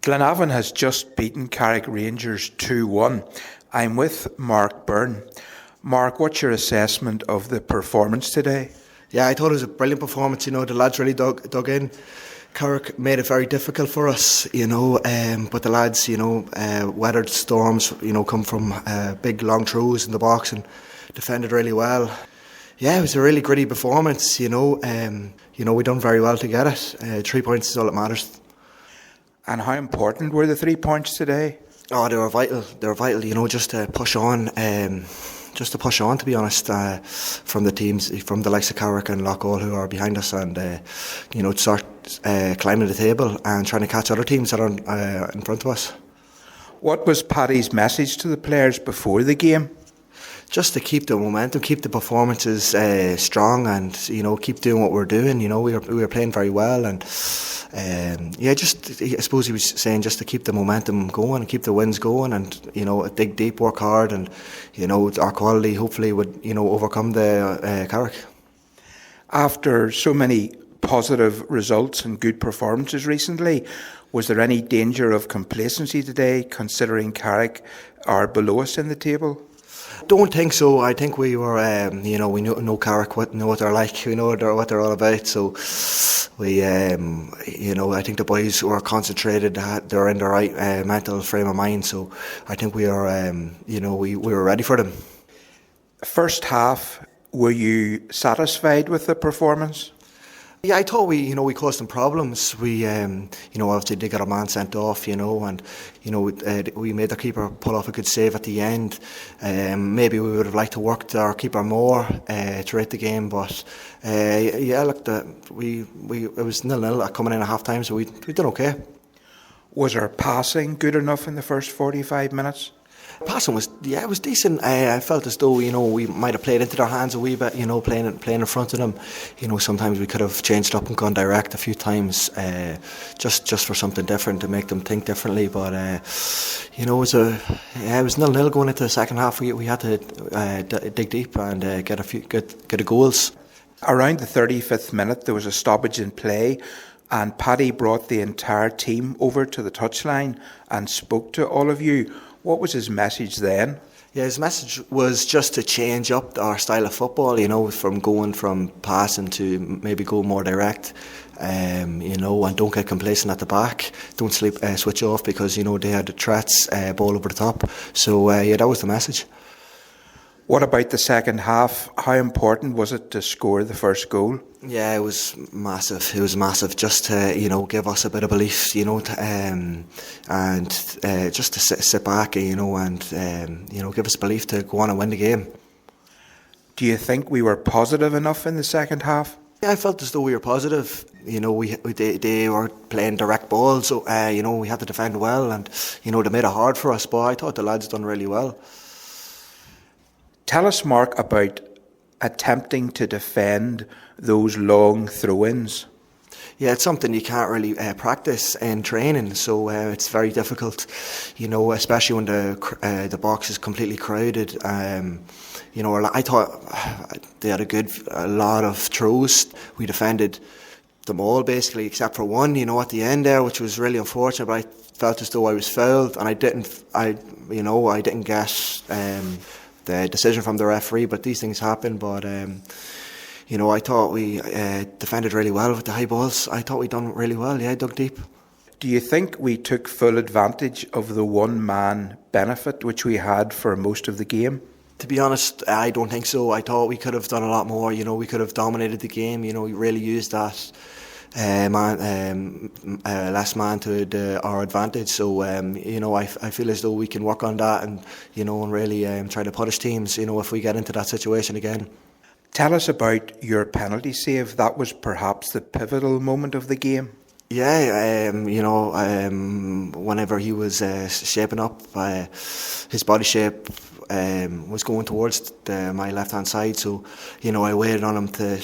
Glenavon has just beaten Carrick Rangers 2-1. I'm with Mark Byrne. Mark, what's your assessment of the performance today? Yeah, I thought it was a brilliant performance. The lads really dug in. Carrick made it very difficult for us, but the lads, weathered storms, come from big long throws in the box and defended really well. Yeah, it was a really gritty performance, we done very well to get it. 3 points is all that matters. And how important were the 3 points today? Oh, they were vital. Just to push on. To be honest, from the teams, from the likes of Carrick and Loughgall who are behind us, and start climbing the table and trying to catch other teams that are in front of us. What was Paddy's message to the players before the game? Just to keep the momentum, keep the performances strong, and keep doing what we're doing. We were playing very well, and I suppose he was saying just to keep the momentum going and keep the wins going, and dig deep, work hard, and our quality hopefully would overcome the Carrick. After so many positive results and good performances recently, was there any danger of complacency today, considering Carrick are below us in the table? Don't think so. I think we were, we know Carrick, know what they're like, we know what they're all about. So we, I think the boys were concentrated, they're in the right mental frame of mind. So I think we are, we were ready for them. First half, were you satisfied with the performance? Yeah, I thought we caused them problems. We, obviously did get a man sent off, and we made the keeper pull off a good save at the end. Maybe we would have liked to work our keeper more throughout the game, but it was 0-0 coming in at half time, so we done okay. Was our passing good enough in the first 45 minutes? Passing was decent. I felt as though we might have played into their hands a wee bit. Playing in front of them. Sometimes we could have changed up and gone direct a few times, just for something different to make them think differently. But it was 0-0 going into the second half. We had to dig deep and get a goals. Around the 35th minute, there was a stoppage in play, and Paddy brought the entire team over to the touchline and spoke to all of you. What was his message then? Yeah, his message was just to change up our style of football, from going from passing to maybe go more direct, and don't get complacent at the back. Don't switch off because, they had the threats, ball over the top. So, that was the message. What about the second half? How important was it to score the first goal? Yeah, it was massive. It was massive just to, give us a bit of belief, and just to sit back, and give us belief to go on and win the game. Do you think we were positive enough in the second half? Yeah, I felt as though we were positive. They were playing direct ball, so, we had to defend well, and, they made it hard for us, but I thought the lads done really well. Tell us, Mark, about attempting to defend those long throw-ins. Yeah, it's something you can't really practice in training, so it's very difficult, especially when the box is completely crowded. I thought they had a lot of throws. We defended them all basically, except for one, at the end there, which was really unfortunate. But I felt as though I was fouled, and I didn't get the decision from the referee, but these things happen. But I thought we defended really well with the high balls. I thought we done really well. Yeah, dug deep. Do you think we took full advantage of the one-man benefit which we had for most of the game? To be honest, I don't think so. I thought we could have done a lot more. We could have dominated the game. We really used that last man to our advantage. So I feel as though we can work on that and really try to punish teams. If we get into that situation again. Tell us about your penalty save. That was perhaps the pivotal moment of the game. Yeah, whenever he was shaping up, his body shape was going towards my left hand side. So, I waited on him to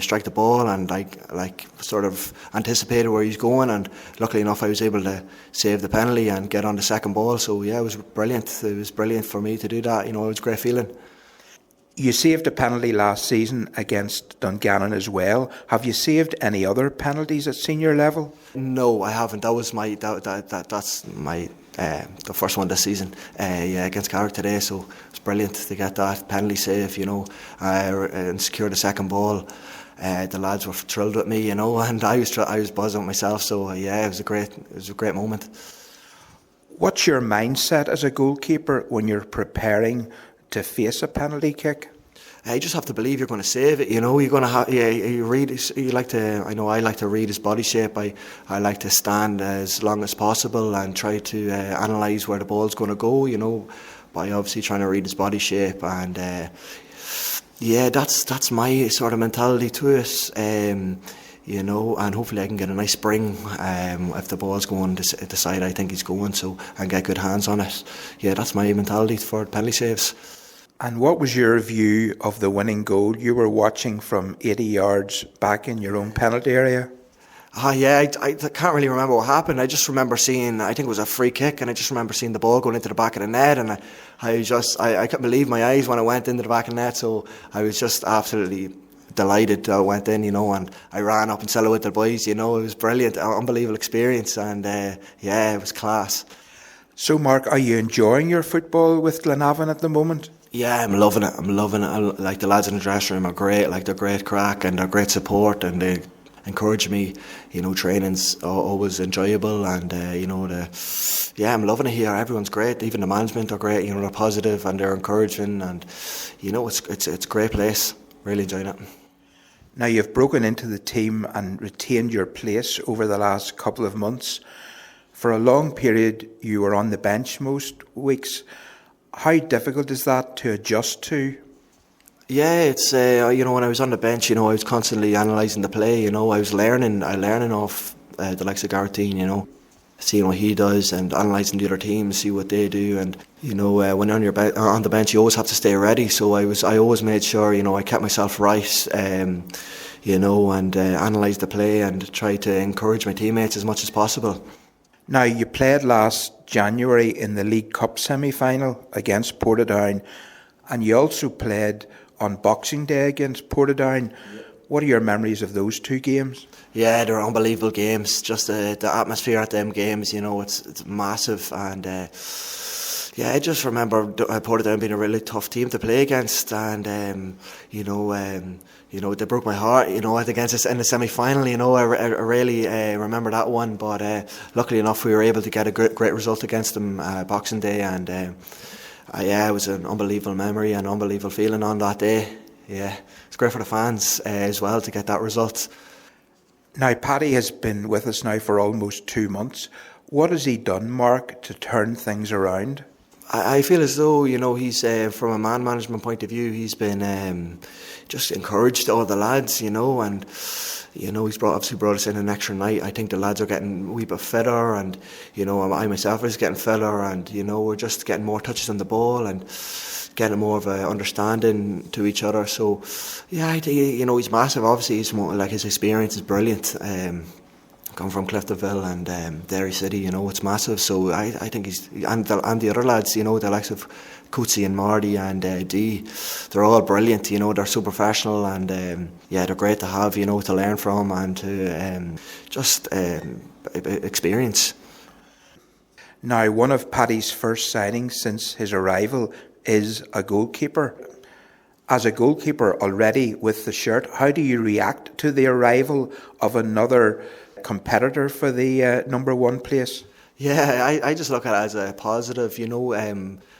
strike the ball, and sort of anticipated where he's going. And luckily enough, I was able to save the penalty and get on the second ball. So yeah, it was brilliant. It was brilliant for me to do that. It was a great feeling. You saved a penalty last season against Dungannon as well. Have you saved any other penalties at senior level? No, I haven't. That was that's my the first one this season. Yeah, against Carrick today. So it's brilliant to get that penalty save. And secure the second ball. The lads were thrilled with me, and I was buzzing with myself. So yeah, it was a great moment. What's your mindset as a goalkeeper when you're preparing to face a penalty kick? You just have to believe you're going to save it. You're going to have. Yeah, you read. You like to. I know. I like to read his body shape. I like to stand as long as possible and try to analyse where the ball's going to go. By obviously trying to read his body shape, and yeah, that's my sort of mentality to it. And hopefully I can get a nice spring if the ball's going the side I think he's going, and get good hands on it. Yeah, that's my mentality for penalty saves. And what was your view of the winning goal? You were watching from 80 yards back in your own penalty area. Yeah, I can't really remember what happened. I just remember seeing, I think it was a free kick, and I just remember seeing the ball going into the back of the net, and I couldn't believe my eyes when it went into the back of the net, so I was just absolutely delighted that it went in, and I ran up and celebrated with the boys, it was brilliant, unbelievable experience, and yeah, it was class. So Mark, are you enjoying your football with Glenavon at the moment? Yeah, I'm loving it. Like, the lads in the dressing room are great, like, they're great crack and they're great support, and they encourage me. Training's always enjoyable, and I'm loving it here. Everyone's great, even the management are great. They're positive and they're encouraging, and it's a great place. Really enjoying it. Now, you've broken into the team and retained your place over the last couple of months. For a long period, you were on the bench most weeks. How difficult is that to adjust to? Yeah, it's when I was on the bench, I was constantly analysing the play. I was learning off the likes of Gartine, seeing what he does and analysing the other teams, see what they do. And when you're on the bench, you always have to stay ready. So I always made sure I kept myself right, and analysed the play and tried to encourage my teammates as much as possible. Now, you played last January in the League Cup semi-final against Portadown, and you also played on Boxing Day against Portadown. What are your memories of those two games? Yeah, they're unbelievable games. Just the atmosphere at them games, it's massive. And I just remember Portadown being a really tough team to play against, and they broke my heart, against us in the semi-final. I really remember that one. But luckily enough, we were able to get a great result against them Boxing Day, and it was an unbelievable memory and unbelievable feeling on that day. Yeah, it's great for the fans as well to get that result. Now, Paddy has been with us now for almost 2 months. What has he done, Mark, to turn things around? I feel as though, he's, from a man management point of view, he's been just encouraged all the lads, and he's obviously brought us in an extra night. I think the lads are getting a wee bit fitter, and I myself is getting fitter, and we're just getting more touches on the ball and getting more of a understanding to each other. So yeah, I think he's massive. Obviously, he's more, like, his experience is brilliant. Come from Cliftonville and Derry City, it's massive. So I think he's and the other lads, the likes of Coetzee and Marty and Dee, they're all brilliant. They're so professional, and they're great to have, to learn from and to just experience. Now, one of Paddy's first signings since his arrival is a goalkeeper. As a goalkeeper already with the shirt, how do you react to the arrival of another competitor for the number one place? Yeah, I just look at it as a positive.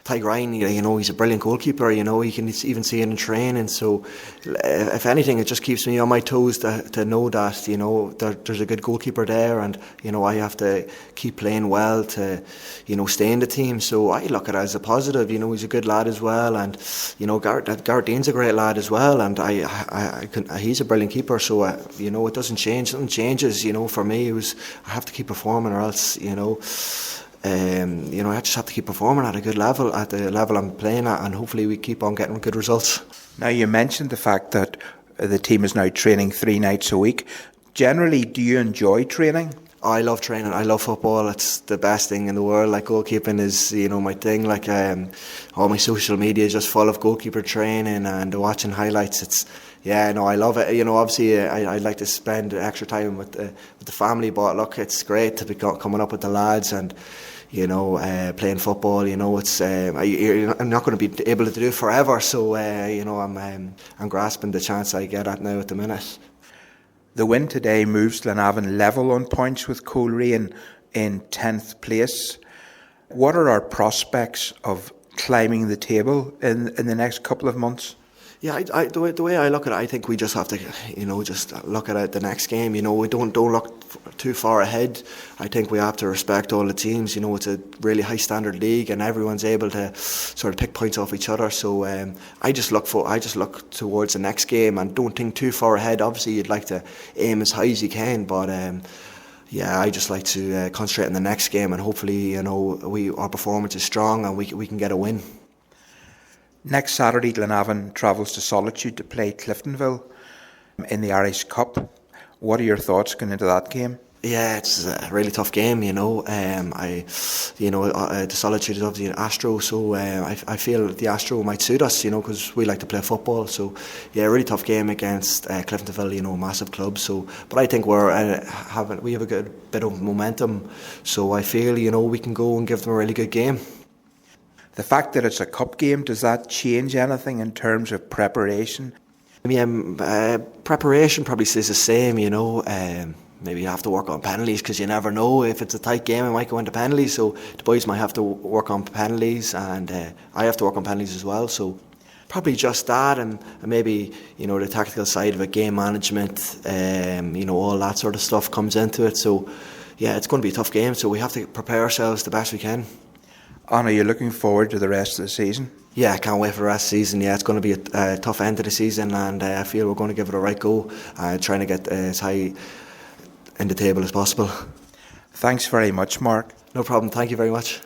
Ty Ryan, he's a brilliant goalkeeper. You can even see it in training. So, if anything, it just keeps me on my toes to know that there's a good goalkeeper there, and I have to keep playing well to stay in the team. So I look at it as a positive. He's a good lad as well, and Garrett Dean's a great lad as well, and he's a brilliant keeper. So it doesn't change. Nothing changes. For me, I have to keep performing, or else I just have to keep performing at a good level, at the level I'm playing at, and hopefully we keep on getting good results. Now, you mentioned the fact that the team is now training 3 nights a week. Generally, do you enjoy training? I love training. I love football. It's the best thing in the world. Like, goalkeeping is, my thing. Like, all my social media is just full of goalkeeper training and watching highlights. I love it. Obviously, I like to spend extra time with the family. But look, it's great to be coming up with the lads and playing football. It's I'm not going to be able to do it forever. So I'm grasping the chance I get at now at the minute. The win today moves Glenavon level on points with Coleraine in 10th place. What are our prospects of climbing the table in the next couple of months? Yeah, the way I look at it, I think we just have to, just look at it the next game. We don't look too far ahead. I think we have to respect all the teams. It's a really high standard league, and everyone's able to sort of pick points off each other. So I just look towards the next game and don't think too far ahead. Obviously, you'd like to aim as high as you can, but I just like to concentrate on the next game, and hopefully, our performance is strong and we can get a win. Next Saturday, Glenavon travels to Solitude to play Cliftonville in the Irish Cup. What are your thoughts going into that game? Yeah, it's a really tough game. The Solitude is obviously an Astro, so I feel the Astro might suit us. Because we like to play football. So yeah, really tough game against Cliftonville. Massive club. So, but I think we have a good bit of momentum. So I feel we can go and give them a really good game. The fact that it's a cup game, does that change anything in terms of preparation? Preparation probably stays the same, maybe you have to work on penalties because you never know. If it's a tight game, it might go into penalties, so the boys might have to work on penalties, and I have to work on penalties as well. So probably just that, and maybe the tactical side of it, game management, all that sort of stuff comes into it. So yeah, it's going to be a tough game, so we have to prepare ourselves the best we can. And are you looking forward to the rest of the season? Yeah, I can't wait for the rest of the season. Yeah, it's going to be a tough end of the season, and I feel we're going to give it a right go, trying to get as high in the table as possible. Thanks very much, Mark. No problem. Thank you very much.